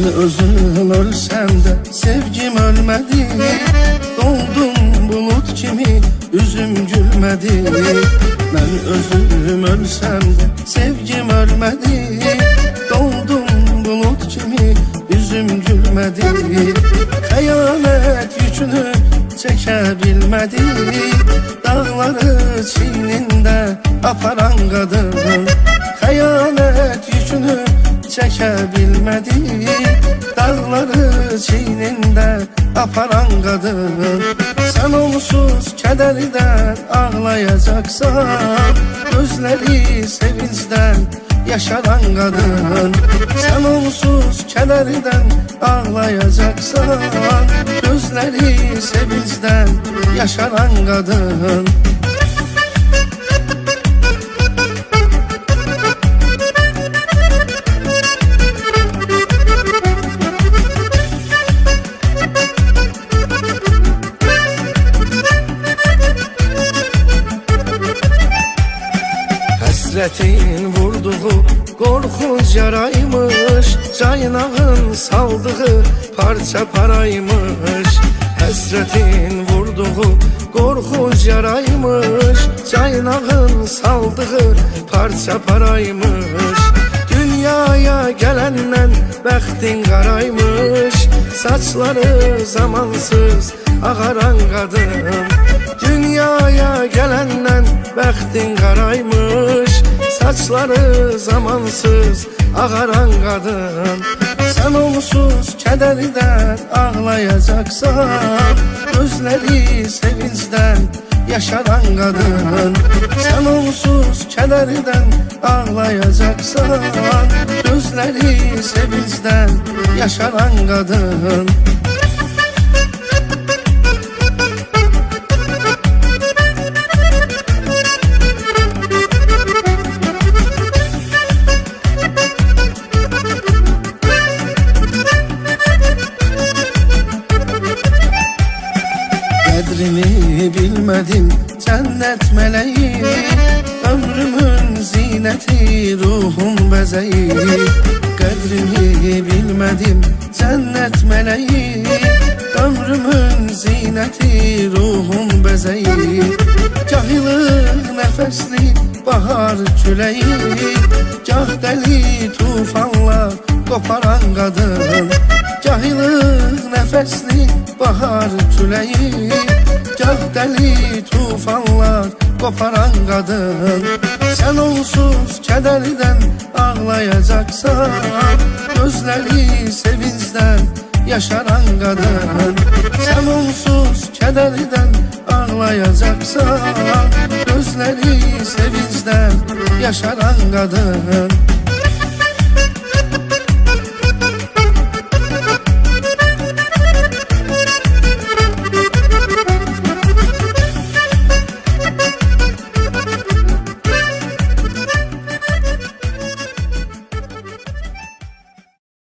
özüm ölsem de sevgim ölmedi. Doldum bulut kimi üzüm gülmedi. Ben özüm ölsem de sevgim ölmedi. Doldum bulut kimi üzüm gülmedi. Kıyamet yükünü çekebilmedi. Dağları çiğninde aparan kadın. Kıyamet yükünü çekebilmedi. Dağları çiğninde aparan kadın. Sen onsuz kederden ağlayacaksan, gözleri sevinçten yaşaran kadın. Sen onsuz kederden ağlayacaksan, gözleri sevinçten yaşaran kadın. Həsrətin vurduğu qorxunc yaraymış, caynağın saldığı parça paraymış. Həsrətin vurduğu qorxunc yaraymış, caynağın saldığı parça paraymış. Dünyaya gələndən bəxtin qaraymış, saçları zamansız ağaran qadın. Dünyaya gələndən bəxtin qaraymış, saçları zamansız ağaran qadın. Sen onsuz kederden ağlayacaksan, gözleri sevinçten yaşaran kadın. Sen onsuz kederden ağlayacaksan, gözleri sevinçten yaşaran kadın. Qədrini bilmədim cennet meleği, ömrümün zineti ruhum bəzəyi. Qədrini bilmədim cennet meleği, ömrümün zineti ruhum bəzəyi. Gah ilıq nəfəsli bahar küləyi, gah dəli tufanlar qoparan qadın. Gah ilıq nəfəsli bahar küləyi, gah dəli tufanlar qoparan qadın. Sen onsuz kederden ağlayacaksan, gözleri sevinçten yaşaran kadın. Sen onsuz kederden ağlayacaksan, gözleri sevinçten yaşaran kadın.